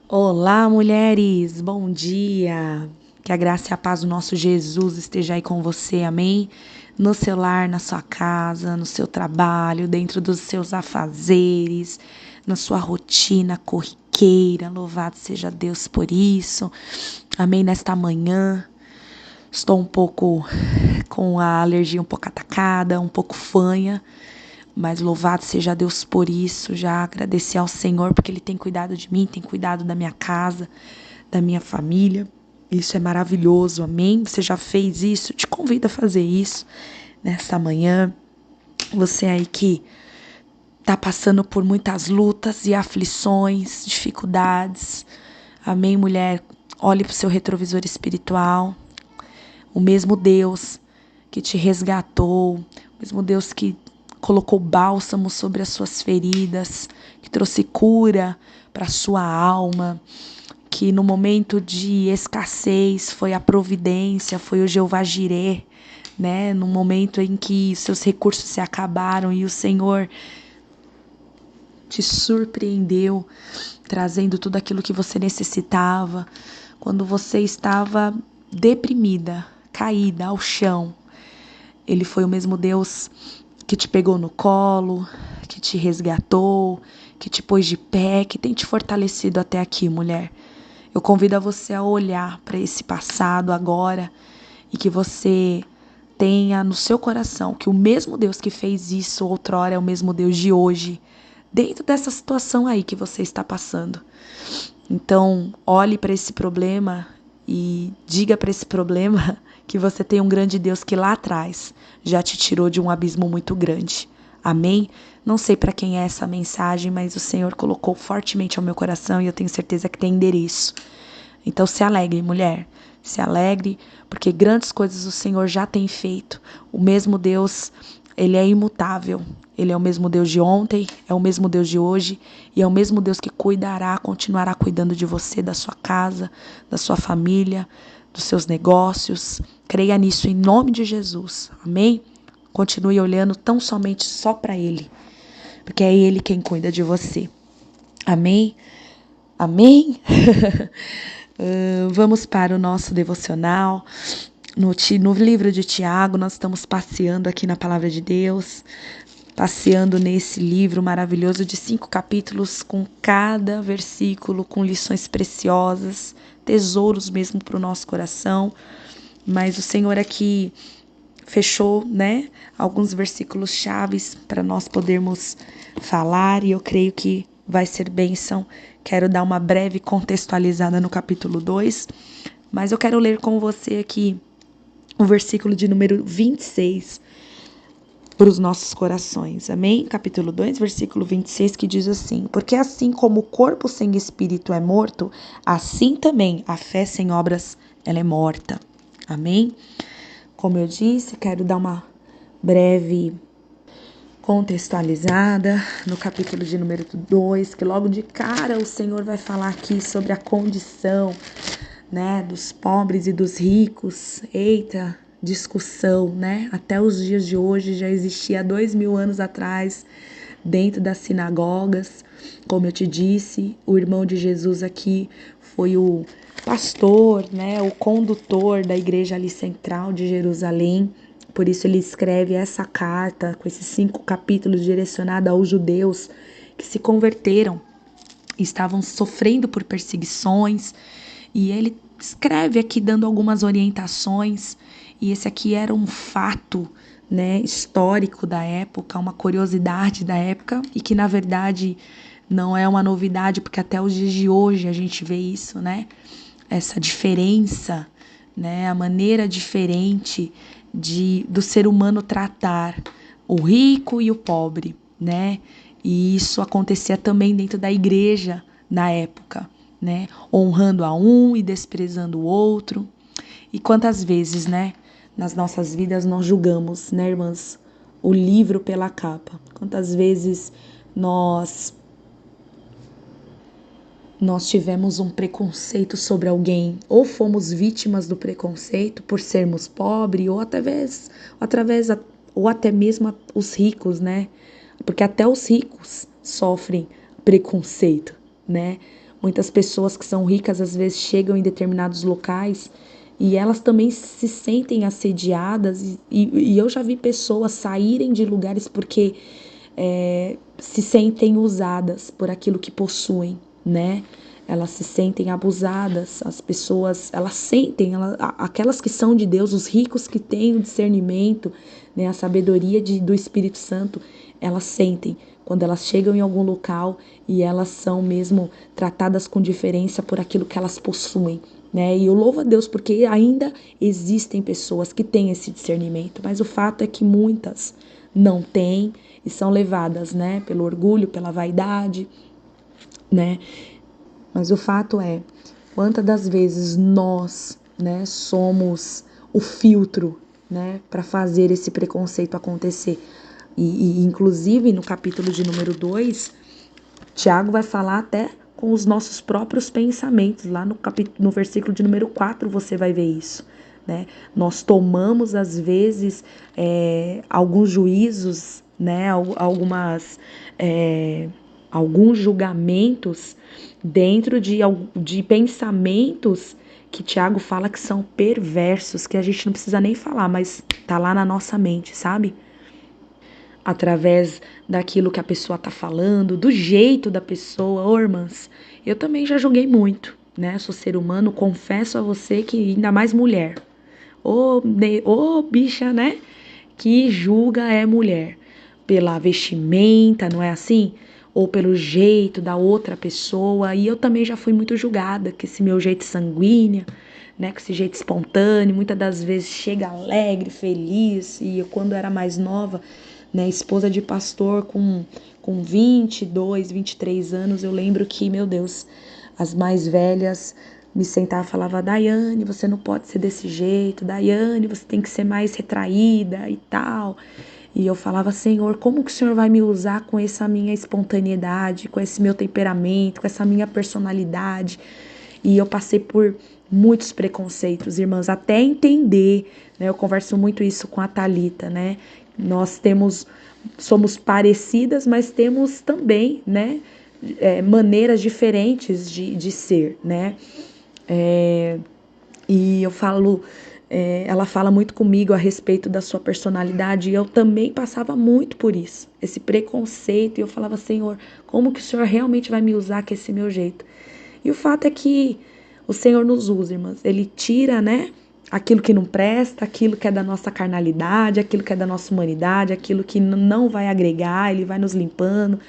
Olá, mulheres! Bom dia! Que a graça e a paz do nosso Jesus esteja aí com você, amém? No seu lar, na sua casa, no seu trabalho, dentro dos seus afazeres, na sua rotina corriqueira. Louvado seja Deus por isso. Amém? Nesta manhã, estou um pouco com a alergia um pouco atacada, um pouco fanha. Mas louvado seja Deus por isso, já agradecer ao Senhor porque Ele tem cuidado de mim, tem cuidado da minha casa, da minha família. Isso é maravilhoso, amém? Você já fez isso? Te convido a fazer isso nesta manhã. Você aí que está passando por muitas lutas e aflições, dificuldades. Amém, mulher? Olhe para o seu retrovisor espiritual. O mesmo Deus que te resgatou, o mesmo Deus que colocou bálsamo sobre as suas feridas, que trouxe cura para a sua alma, que no momento de escassez foi a providência, foi o Jeová Jireh, né? No momento em que seus recursos se acabaram e o Senhor te surpreendeu, trazendo tudo aquilo que você necessitava, quando você estava deprimida, caída ao chão. Ele foi o mesmo Deus que te pegou no colo, que te resgatou, que te pôs de pé, que tem te fortalecido até aqui, mulher. Eu convido a você a olhar para esse passado agora e que você tenha no seu coração que o mesmo Deus que fez isso outrora é o mesmo Deus de hoje, dentro dessa situação aí que você está passando. Então, olhe para esse problema e diga para esse problema que você tem um grande Deus que lá atrás já te tirou de um abismo muito grande. Amém? Não sei para quem é essa mensagem, mas o Senhor colocou fortemente ao meu coração e eu tenho certeza que tem endereço. Então se alegre, mulher. Se alegre, porque grandes coisas o Senhor já tem feito. O mesmo Deus, Ele é imutável. Ele é o mesmo Deus de ontem, é o mesmo Deus de hoje e é o mesmo Deus que cuidará, continuará cuidando de você, da sua casa, da sua família, dos seus negócios. Creia nisso em nome de Jesus. Amém? Continue olhando tão somente só para Ele, porque é Ele quem cuida de você. Amém? Amém? Vamos para o nosso devocional. No livro de Tiago, nós estamos passeando aqui na Palavra de Deus, passeando nesse livro maravilhoso de 5 capítulos, com cada versículo, com lições preciosas, tesouros mesmo para o nosso coração. Mas o Senhor aqui fechou, né, alguns versículos chaves para nós podermos falar e eu creio que vai ser bênção. Quero dar uma breve contextualizada no capítulo 2, mas eu quero ler com você aqui o versículo de número 26 para os nossos corações, amém? Capítulo 2, versículo 26, que diz assim: porque assim como o corpo sem espírito é morto, assim também a fé sem obras, ela é morta, amém? Como eu disse, quero dar uma breve contextualizada no capítulo de número 2, que logo de cara o Senhor vai falar aqui sobre a condição, né, dos pobres e dos ricos. Eita, discussão, né? Até os dias de hoje já existia há 2000 anos atrás dentro das sinagogas. Como eu te disse, o irmão de Jesus aqui foi o pastor, né, o condutor da igreja ali central de Jerusalém. Por isso ele escreve essa carta com esses 5 capítulos direcionada aos judeus que se converteram, estavam sofrendo por perseguições, e ele escreve aqui dando algumas orientações, e esse aqui era um fato, né, histórico da época, uma curiosidade da época, e que na verdade não é uma novidade, porque até os dias de hoje a gente vê isso, né? Essa diferença, né? A maneira diferente do ser humano tratar o rico e o pobre, né? E isso acontecia também dentro da igreja na época, né? Honrando a um e desprezando o outro. E quantas vezes, né? Nas nossas vidas nós julgamos, né, irmãs? O livro pela capa. Quantas vezes nós tivemos um preconceito sobre alguém, ou fomos vítimas do preconceito por sermos pobres, ou até mesmo os ricos, né? Porque até os ricos sofrem preconceito, né? Muitas pessoas que são ricas às vezes chegam em determinados locais e elas também se sentem assediadas e eu já vi pessoas saírem de lugares porque se sentem usadas por aquilo que possuem, né? Elas se sentem abusadas, as pessoas, elas sentem, aquelas que são de Deus, os ricos que têm o discernimento, né, a sabedoria do Espírito Santo, elas sentem quando elas chegam em algum local e elas são mesmo tratadas com diferença por aquilo que elas possuem, né? E eu louvo a Deus porque ainda existem pessoas que têm esse discernimento, mas o fato é que muitas não têm e são levadas, né, pelo orgulho, pela vaidade, né? Mas o fato é, quantas das vezes nós, né, somos o filtro, né, para fazer esse preconceito acontecer. E inclusive no capítulo de número 2, Tiago vai falar até com os nossos próprios pensamentos. Lá no versículo de número 4 você vai ver isso, né? Nós tomamos às vezes alguns juízos, né, alguns julgamentos dentro de pensamentos que Tiago fala que são perversos, que a gente não precisa nem falar, mas tá lá na nossa mente, sabe? Através daquilo que a pessoa tá falando, do jeito da pessoa. Ô, irmãs, eu também já julguei muito, né? Sou ser humano, confesso a você que ainda mais mulher. Ô bicha, né? Que julga é mulher. Pela vestimenta, não é assim? Ou pelo jeito da outra pessoa. E eu também já fui muito julgada, que esse meu jeito sanguíneo, né? Com esse jeito espontâneo, muitas das vezes chega alegre, feliz. E eu, quando era mais nova, né, esposa de pastor com 22, 23 anos, eu lembro que, meu Deus, as mais velhas me sentavam e falavam: Daiane, você não pode ser desse jeito, Daiane, você tem que ser mais retraída e tal. E eu falava: Senhor, como que o Senhor vai me usar com essa minha espontaneidade, com esse meu temperamento, com essa minha personalidade? E eu passei por muitos preconceitos, irmãs, até entender, né? Eu converso muito isso com a Thalita, né? Nós somos parecidas, mas temos também, né, maneiras diferentes de ser, né? E eu falo, ela fala muito comigo a respeito da sua personalidade, e eu também passava muito por isso, esse preconceito, e eu falava: Senhor, como que o Senhor realmente vai me usar com esse meu jeito? E o fato é que o Senhor nos usa, irmãs. Ele tira, né, aquilo que não presta, aquilo que é da nossa carnalidade, aquilo que é da nossa humanidade, aquilo que não vai agregar. Ele vai nos limpando,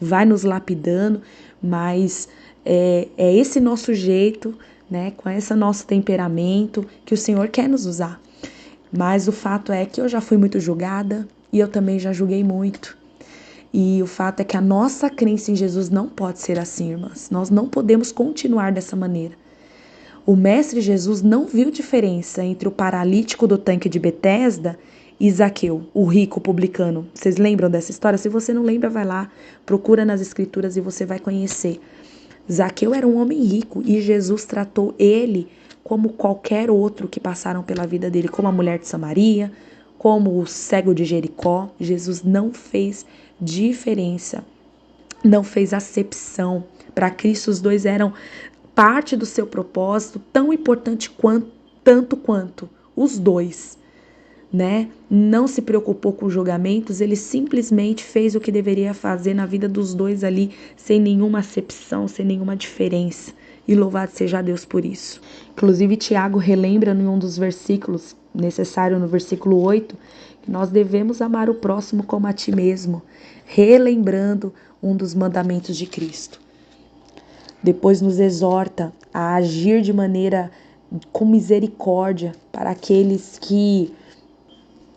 vai nos lapidando, mas é esse nosso jeito, né, com esse nosso temperamento que o Senhor quer nos usar. Mas o fato é que eu já fui muito julgada e eu também já julguei muito. E o fato é que a nossa crença em Jesus não pode ser assim, irmãs. Nós não podemos continuar dessa maneira. O Mestre Jesus não viu diferença entre o paralítico do tanque de Betesda e Zaqueu, o rico publicano. Vocês lembram dessa história? Se você não lembra, vai lá, procura nas Escrituras e você vai conhecer. Zaqueu era um homem rico e Jesus tratou ele como qualquer outro que passaram pela vida dele, como a mulher de Samaria, como o cego de Jericó. Jesus não fez diferença, não fez acepção. Para Cristo, os dois eram parte do seu propósito, tão importante tanto quanto os dois, né? Não se preocupou com julgamentos, ele simplesmente fez o que deveria fazer na vida dos dois ali, sem nenhuma acepção, sem nenhuma diferença. E louvado seja Deus por isso. Inclusive, Tiago relembra em um dos versículos, necessário no versículo 8, que nós devemos amar o próximo como a ti mesmo, relembrando um dos mandamentos de Cristo. Depois nos exorta a agir de maneira com misericórdia para aqueles que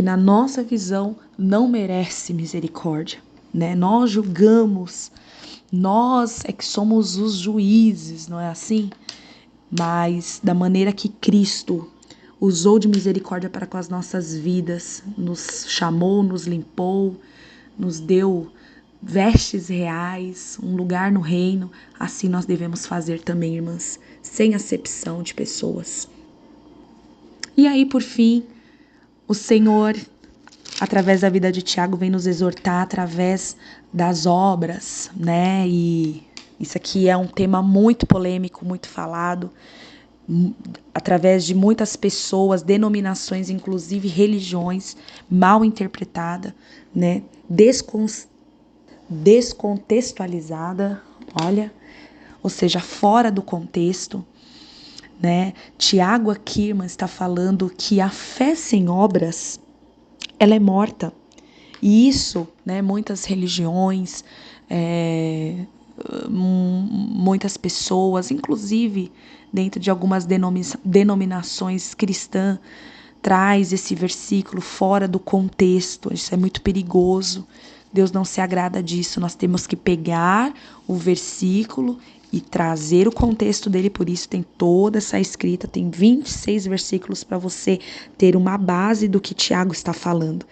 na nossa visão não merece misericórdia, né? Nós julgamos, nós é que somos os juízes, não é assim? Mas da maneira que Cristo usou de misericórdia para com as nossas vidas, nos chamou, nos limpou, nos deu vestes reais, um lugar no reino, assim nós devemos fazer também, irmãs, sem acepção de pessoas. E aí, por fim, o Senhor, através da vida de Tiago, vem nos exortar através das obras, né? E Isso aqui é um tema muito polêmico, muito falado, através de muitas pessoas, denominações, inclusive religiões, mal interpretada, né? Descontextualizada, olha, ou seja, fora do contexto, né? Tiago aqui, irmã, está falando que a fé sem obras, ela é morta. E isso, né, muitas religiões, muitas pessoas, inclusive dentro de algumas denominações cristãs, traz esse versículo fora do contexto. Isso é muito perigoso. Deus não se agrada disso. Nós temos que pegar o versículo e trazer o contexto dele. Por isso tem toda essa escrita, tem 26 versículos para você ter uma base do que Tiago está falando.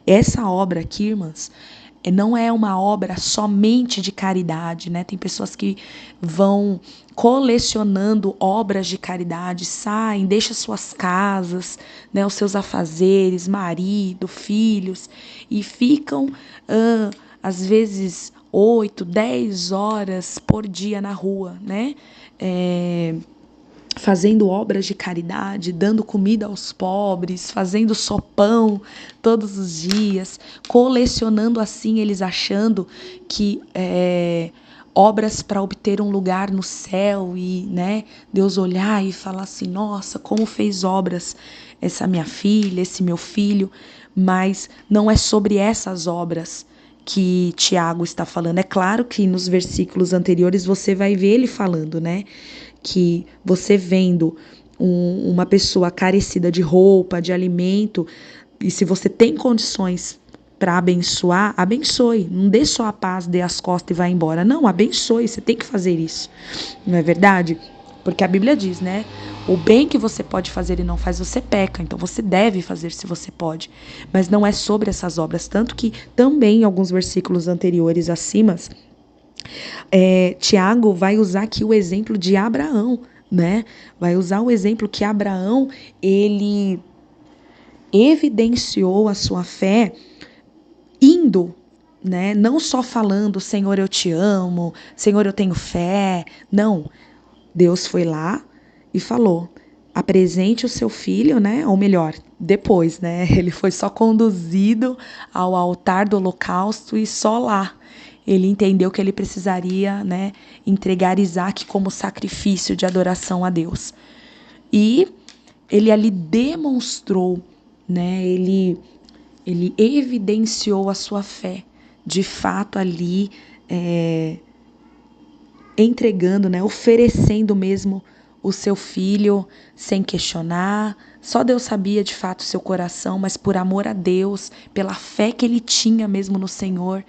Essa obra aqui, irmãs, não é uma obra somente de caridade, né? Tem pessoas que vão colecionando obras de caridade, saem, deixam suas casas, né, os seus afazeres, marido, filhos, e ficam, às vezes, 8, 10 horas por dia na rua, né? Fazendo obras de caridade, dando comida aos pobres, fazendo sopão todos os dias, colecionando assim, eles achando que obras para obter um lugar no céu e, né, Deus olhar e falar assim, nossa, como fez obras essa minha filha, esse meu filho, mas não é sobre essas obras que Tiago está falando. É claro que nos versículos anteriores você vai ver ele falando, né? Que você vendo uma pessoa carecida de roupa, de alimento, e se você tem condições para abençoar, abençoe. Não dê só a paz, dê as costas e vá embora. Não, abençoe, você tem que fazer isso. Não é verdade? Porque a Bíblia diz, né? O bem que você pode fazer e não faz, você peca. Então você deve fazer se você pode. Mas não é sobre essas obras. Tanto que também em alguns versículos anteriores acima, Tiago vai usar aqui o exemplo de Abraão, né? Vai usar o exemplo que Abraão, ele evidenciou a sua fé indo, né? Não só falando, Senhor, eu te amo, Senhor, eu tenho fé. Não. Deus foi lá e falou, apresente o seu filho, né? Ou melhor, depois, né? Ele foi só conduzido ao altar do holocausto e só lá ele entendeu que ele precisaria, né, entregar Isaac como sacrifício de adoração a Deus. E ele ali demonstrou, né, ele evidenciou a sua fé, de fato ali entregando, né, oferecendo mesmo o seu filho sem questionar. Só Deus sabia de fato o seu coração, mas por amor a Deus, pela fé que ele tinha mesmo no Senhor,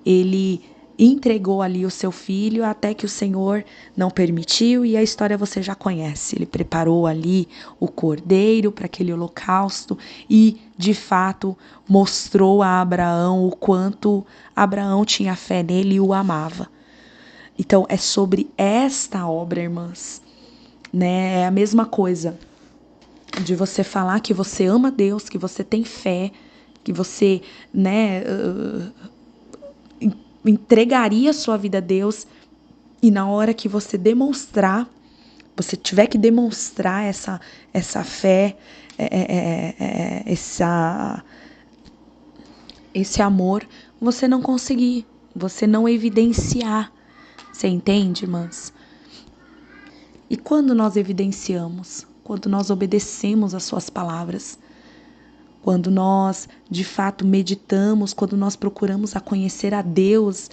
ele entregou ali o seu filho até que o Senhor não permitiu, e a história você já conhece. Ele preparou ali o cordeiro para aquele holocausto e, de fato, mostrou a Abraão o quanto Abraão tinha fé nele e o amava. Então, é sobre esta obra, irmãs, né? É a mesma coisa de você falar que você ama Deus, que você tem fé, que você, né, entregaria sua vida a Deus, e na hora que você demonstrar, você tiver que demonstrar essa fé, esse amor, você não conseguir, você não evidenciar. Você entende, irmãs? E quando nós evidenciamos, quando nós obedecemos às suas palavras, quando nós de fato meditamos, quando nós procuramos a conhecer a Deus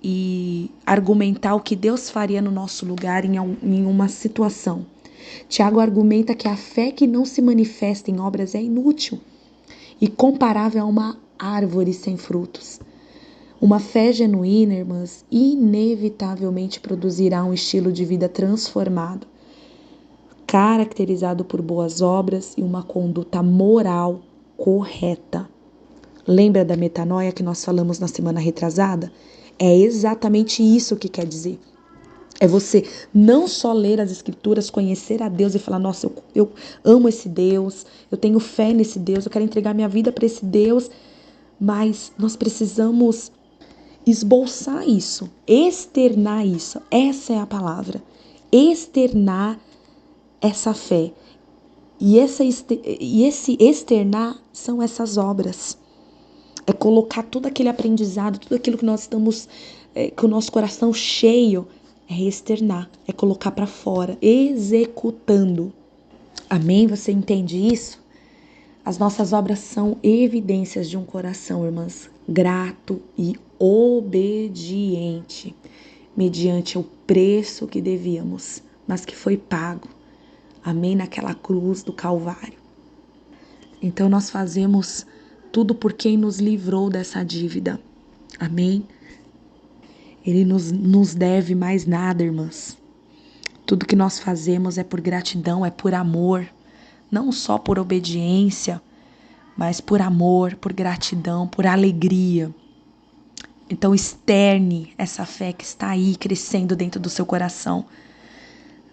e argumentar o que Deus faria no nosso lugar em uma situação. Tiago argumenta que a fé que não se manifesta em obras é inútil e comparável a uma árvore sem frutos. Uma fé genuína, irmãs, inevitavelmente produzirá um estilo de vida transformado, caracterizado por boas obras e uma conduta moral correta. Lembra da metanoia que nós falamos na semana retrasada? É exatamente isso que quer dizer. É você não só ler as escrituras, conhecer a Deus e falar, nossa, eu amo esse Deus, eu tenho fé nesse Deus, eu quero entregar minha vida para esse Deus, mas nós precisamos esboçar isso, externar isso. Essa é a palavra. Externar essa fé. E esse externar são essas obras. É colocar todo aquele aprendizado, tudo aquilo que nós estamos, com o nosso coração cheio, é externar, é colocar para fora, executando. Amém? Você entende isso? As nossas obras são evidências de um coração, irmãs, grato e obediente, mediante o preço que devíamos, mas que foi pago. Amém? Naquela cruz do Calvário. Então nós fazemos tudo por quem nos livrou dessa dívida. Amém? Ele nos deve mais nada, irmãs. Tudo que nós fazemos é por gratidão, é por amor. Não só por obediência, mas por amor, por gratidão, por alegria. Então externe essa fé que está aí crescendo dentro do seu coração.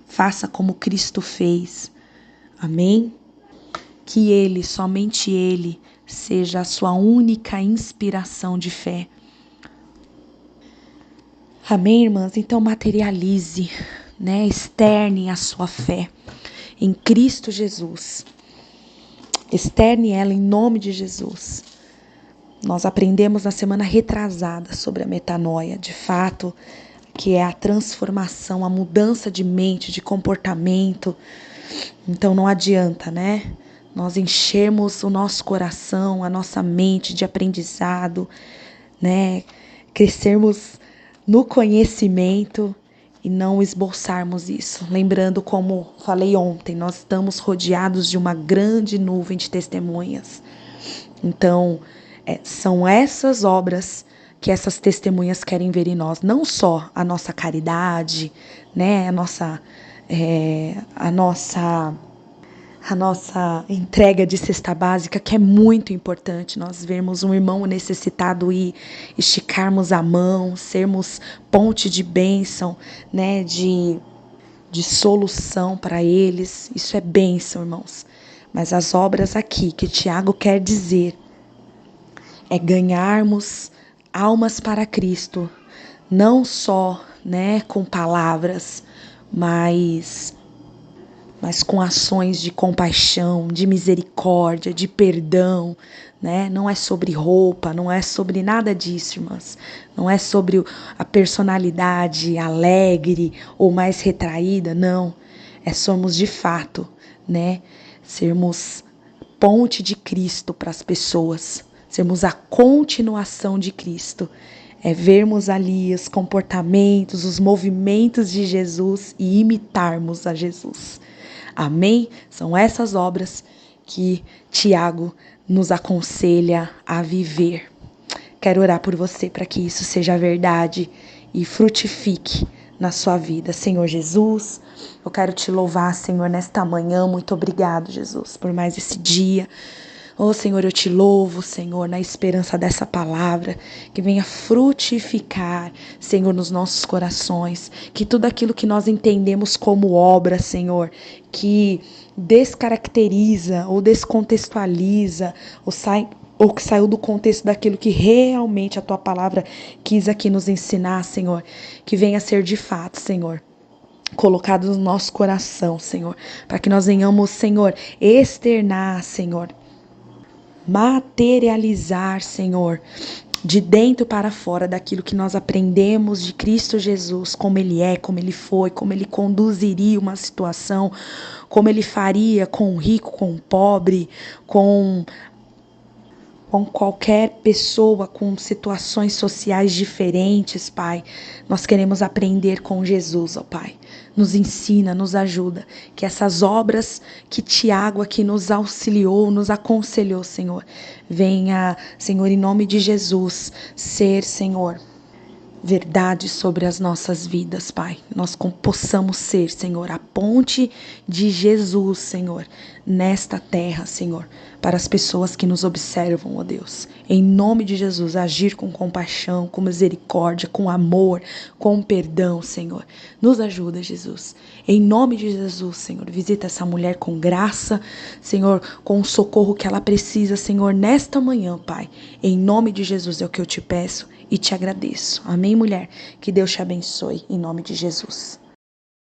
Faça como Cristo fez. Amém? Que Ele, somente Ele, seja a sua única inspiração de fé. Amém, irmãs? Então materialize, né? Externe a sua fé em Cristo Jesus. Externe ela em nome de Jesus. Nós aprendemos na semana retrasada sobre a metanoia, de fato, que é a transformação, a mudança de mente, de comportamento. Então não adianta, né? Nós enchermos o nosso coração, a nossa mente de aprendizado, né? Crescermos no conhecimento e não esboçarmos isso. Lembrando, como falei ontem, nós estamos rodeados de uma grande nuvem de testemunhas. Então, são essas obras que essas testemunhas querem ver em nós. Não só a nossa caridade, né? A nossa entrega de cesta básica, que é muito importante, nós vermos um irmão necessitado e esticarmos a mão, sermos ponte de bênção, né, de solução para eles. Isso é bênção, irmãos. Mas as obras aqui que Tiago quer dizer é ganharmos almas para Cristo, não só, né, com palavras, mas com ações de compaixão, de misericórdia, de perdão, né? Não é sobre roupa, não é sobre nada disso, irmãs. Não é sobre a personalidade alegre ou mais retraída, não. Somos de fato, né? Sermos ponte de Cristo para as pessoas, sermos a continuação de Cristo. Vermos ali os comportamentos, os movimentos de Jesus e imitarmos a Jesus. Amém? São essas obras que Tiago nos aconselha a viver. Quero orar por você para que isso seja verdade e frutifique na sua vida. Senhor Jesus, eu quero te louvar, Senhor, nesta manhã. Muito obrigado, Jesus, por mais esse dia. Oh, Senhor, eu te louvo, Senhor, na esperança dessa palavra, que venha frutificar, Senhor, nos nossos corações, que tudo aquilo que nós entendemos como obra, Senhor, que descaracteriza ou descontextualiza, ou que saiu do contexto daquilo que realmente a tua palavra quis aqui nos ensinar, Senhor, que venha a ser de fato, Senhor, colocado no nosso coração, Senhor, para que nós venhamos, Senhor, externar, Senhor, materializar, Senhor, de dentro para fora daquilo que nós aprendemos de Cristo Jesus, como Ele é, como Ele foi, como Ele conduziria uma situação, como Ele faria com o rico, com o pobre, com qualquer pessoa com situações sociais diferentes, Pai. Nós queremos aprender com Jesus, ó Pai. Nos ensina, nos ajuda. Que essas obras que Tiago aqui nos auxiliou, nos aconselhou, Senhor, venha, Senhor, em nome de Jesus, ser, Senhor, verdade sobre as nossas vidas, Pai. Nós possamos ser, Senhor, a ponte de Jesus, Senhor, nesta terra, Senhor, para as pessoas que nos observam, ó Deus. Em nome de Jesus, agir com compaixão, com misericórdia, com amor, com perdão, Senhor. Nos ajuda, Jesus. Em nome de Jesus, Senhor, visita essa mulher com graça, Senhor, com o socorro que ela precisa, Senhor, nesta manhã, Pai. Em nome de Jesus é o que eu te peço. e te agradeço. Amém, mulher? Que Deus te abençoe, em nome de Jesus.